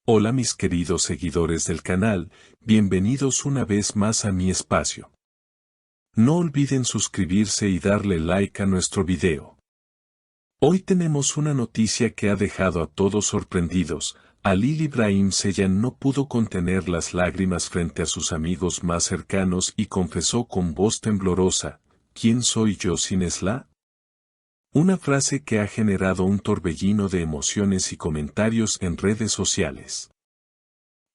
Hola mis queridos seguidores del canal, bienvenidos una vez más a mi espacio. No olviden suscribirse y darle like a nuestro video. Hoy tenemos una noticia que ha dejado a todos sorprendidos. Halil Ibrahim Ceylan no pudo contener las lágrimas frente a sus amigos más cercanos y confesó con voz temblorosa, ¿quién soy yo sin Esla? Una frase que ha generado un torbellino de emociones y comentarios en redes sociales.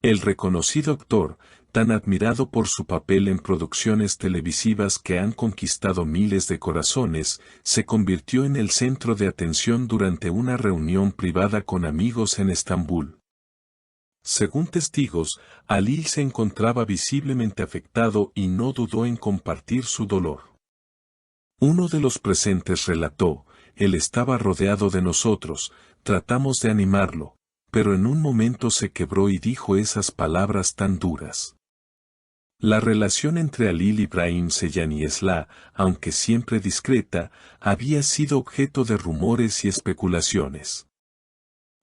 El reconocido actor, tan admirado por su papel en producciones televisivas que han conquistado miles de corazones, se convirtió en el centro de atención durante una reunión privada con amigos en Estambul. Según testigos, Halil se encontraba visiblemente afectado y no dudó en compartir su dolor. Uno de los presentes relató, él estaba rodeado de nosotros, tratamos de animarlo, pero en un momento se quebró y dijo esas palabras tan duras. La relación entre Halil Ibrahim Ceylan y Esla, aunque siempre discreta, había sido objeto de rumores y especulaciones.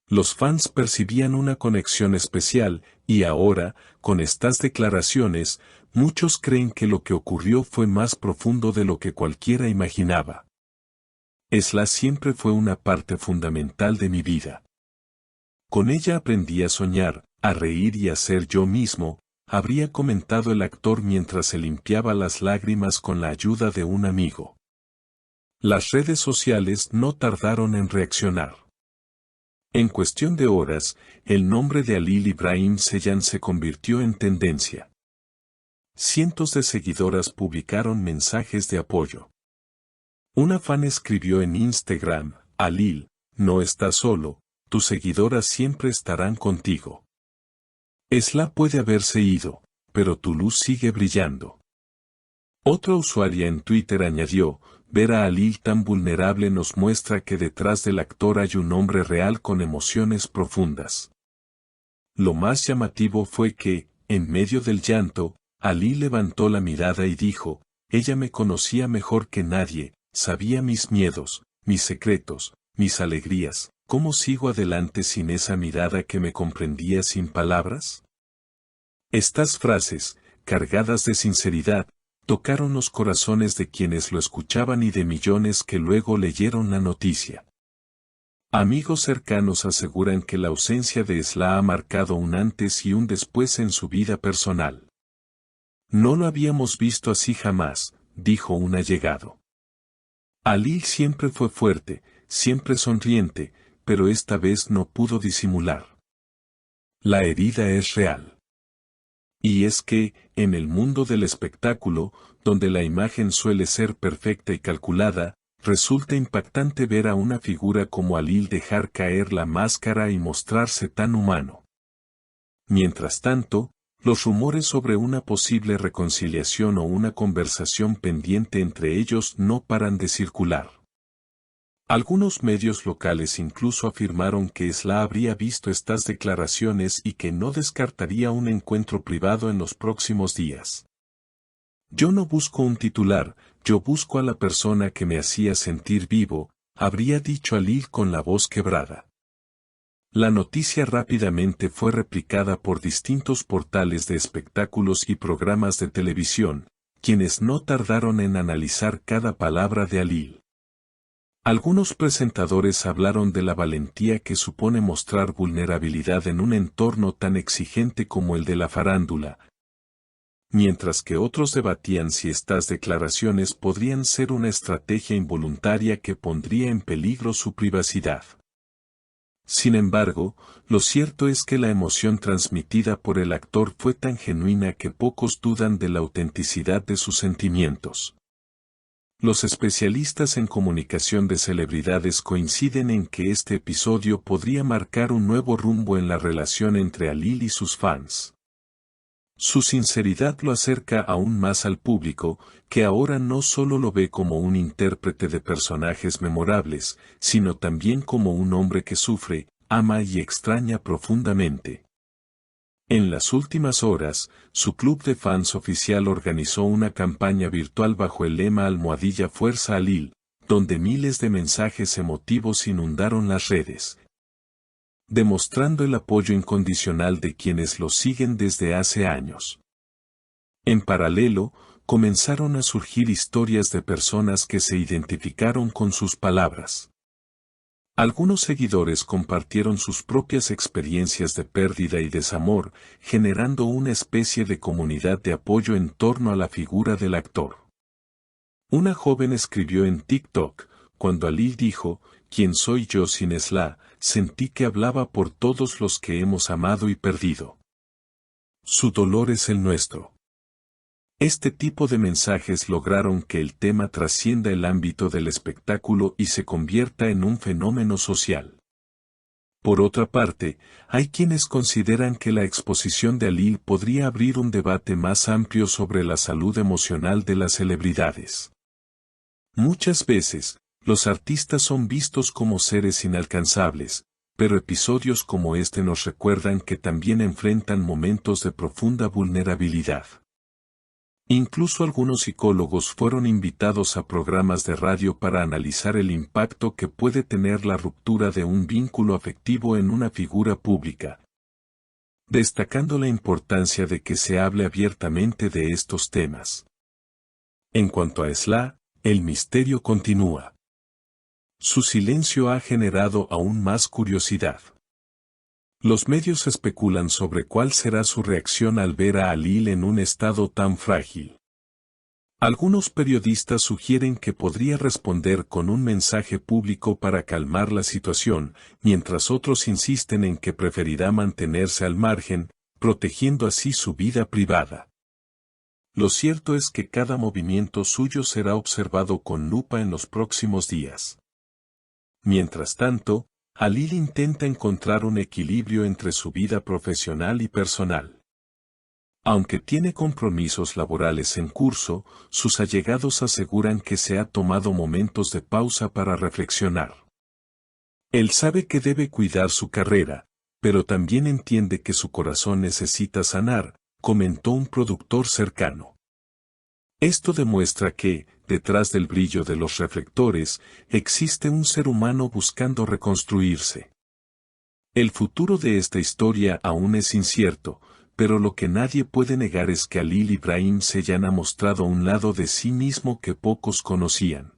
Los fans percibían una conexión especial, y ahora, con estas declaraciones, muchos creen que lo que ocurrió fue más profundo de lo que cualquiera imaginaba. Esla siempre fue una parte fundamental de mi vida. Con ella aprendí a soñar, a reír y a ser yo mismo, habría comentado el actor mientras se limpiaba las lágrimas con la ayuda de un amigo. Las redes sociales no tardaron en reaccionar. En cuestión de horas, el nombre de Halil Ibrahim Ceylan se convirtió en tendencia. Cientos de seguidoras publicaron mensajes de apoyo. Una fan escribió en Instagram, Halil, no estás solo, tus seguidoras siempre estarán contigo. Esla puede haberse ido, pero tu luz sigue brillando. Otra usuaria en Twitter añadió, ver a Halil tan vulnerable nos muestra que detrás del actor hay un hombre real con emociones profundas. Lo más llamativo fue que, en medio del llanto, Halil levantó la mirada y dijo, ella me conocía mejor que nadie, sabía mis miedos, mis secretos, mis alegrías, ¿cómo sigo adelante sin esa mirada que me comprendía sin palabras? Estas frases, cargadas de sinceridad, tocaron los corazones de quienes lo escuchaban y de millones que luego leyeron la noticia. Amigos cercanos aseguran que la ausencia de Esla ha marcado un antes y un después en su vida personal. No lo habíamos visto así jamás, dijo un allegado. Halil siempre fue fuerte, siempre sonriente, pero esta vez no pudo disimular. La herida es real. Y es que, en el mundo del espectáculo, donde la imagen suele ser perfecta y calculada, resulta impactante ver a una figura como Halil dejar caer la máscara y mostrarse tan humano. Mientras tanto, los rumores sobre una posible reconciliación o una conversación pendiente entre ellos no paran de circular. Algunos medios locales incluso afirmaron que Esla habría visto estas declaraciones y que no descartaría un encuentro privado en los próximos días. Yo no busco un titular, yo busco a la persona que me hacía sentir vivo, habría dicho Halil con la voz quebrada. La noticia rápidamente fue replicada por distintos portales de espectáculos y programas de televisión, quienes no tardaron en analizar cada palabra de Halil. Algunos presentadores hablaron de la valentía que supone mostrar vulnerabilidad en un entorno tan exigente como el de la farándula, mientras que otros debatían si estas declaraciones podrían ser una estrategia involuntaria que pondría en peligro su privacidad. Sin embargo, lo cierto es que la emoción transmitida por el actor fue tan genuina que pocos dudan de la autenticidad de sus sentimientos. Los especialistas en comunicación de celebridades coinciden en que este episodio podría marcar un nuevo rumbo en la relación entre Halil y sus fans. Su sinceridad lo acerca aún más al público, que ahora no solo lo ve como un intérprete de personajes memorables, sino también como un hombre que sufre, ama y extraña profundamente. En las últimas horas, su club de fans oficial organizó una campaña virtual bajo el lema Fuerza Halil, donde miles de mensajes emotivos inundaron las redes. demostrando el apoyo incondicional de quienes lo siguen desde hace años. En paralelo, comenzaron a surgir historias de personas que se identificaron con sus palabras. Algunos seguidores compartieron sus propias experiencias de pérdida y desamor, generando una especie de comunidad de apoyo en torno a la figura del actor. Una joven escribió en TikTok, cuando Ali dijo, «¿Quién soy yo sin Esla?», sentí que hablaba por todos los que hemos amado y perdido. Su dolor es el nuestro. Este tipo de mensajes lograron que el tema trascienda el ámbito del espectáculo y se convierta en un fenómeno social. Por otra parte, hay quienes consideran que la exposición de Ali podría abrir un debate más amplio sobre la salud emocional de las celebridades. Muchas veces, los artistas son vistos como seres inalcanzables, pero episodios como este nos recuerdan que también enfrentan momentos de profunda vulnerabilidad. Incluso algunos psicólogos fueron invitados a programas de radio para analizar el impacto que puede tener la ruptura de un vínculo afectivo en una figura pública, destacando la importancia de que se hable abiertamente de estos temas. En cuanto a Esla, el misterio continúa. Su silencio ha generado aún más curiosidad. Los medios especulan sobre cuál será su reacción al ver a Ali en un estado tan frágil. Algunos periodistas sugieren que podría responder con un mensaje público para calmar la situación, mientras otros insisten en que preferirá mantenerse al margen, protegiendo así su vida privada. Lo cierto es que cada movimiento suyo será observado con lupa en los próximos días. Mientras tanto, Ali intenta encontrar un equilibrio entre su vida profesional y personal. Aunque tiene compromisos laborales en curso, sus allegados aseguran que se ha tomado momentos de pausa para reflexionar. Él sabe que debe cuidar su carrera, pero también entiende que su corazón necesita sanar, comentó un productor cercano. Esto demuestra que, detrás del brillo de los reflectores, existe un ser humano buscando reconstruirse. El futuro de esta historia aún es incierto, pero lo que nadie puede negar es que Halil Ibrahim Ceylan ha mostrado un lado de sí mismo que pocos conocían.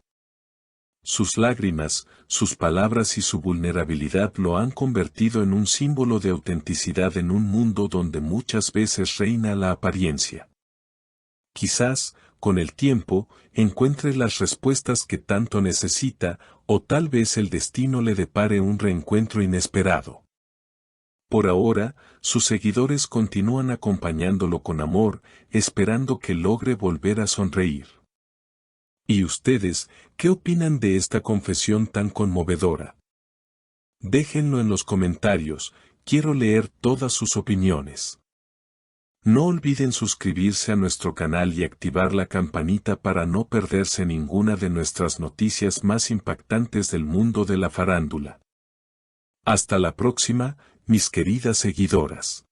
Sus lágrimas, sus palabras y su vulnerabilidad lo han convertido en un símbolo de autenticidad en un mundo donde muchas veces reina la apariencia. Quizás, con el tiempo, encuentre las respuestas que tanto necesita, o tal vez el destino le depare un reencuentro inesperado. Por ahora, sus seguidores continúan acompañándolo con amor, esperando que logre volver a sonreír. ¿Y ustedes, qué opinan de esta confesión tan conmovedora? Déjenlo en los comentarios, quiero leer todas sus opiniones. No olviden suscribirse a nuestro canal y activar la campanita para no perderse ninguna de nuestras noticias más impactantes del mundo de la farándula. Hasta la próxima, mis queridas seguidoras.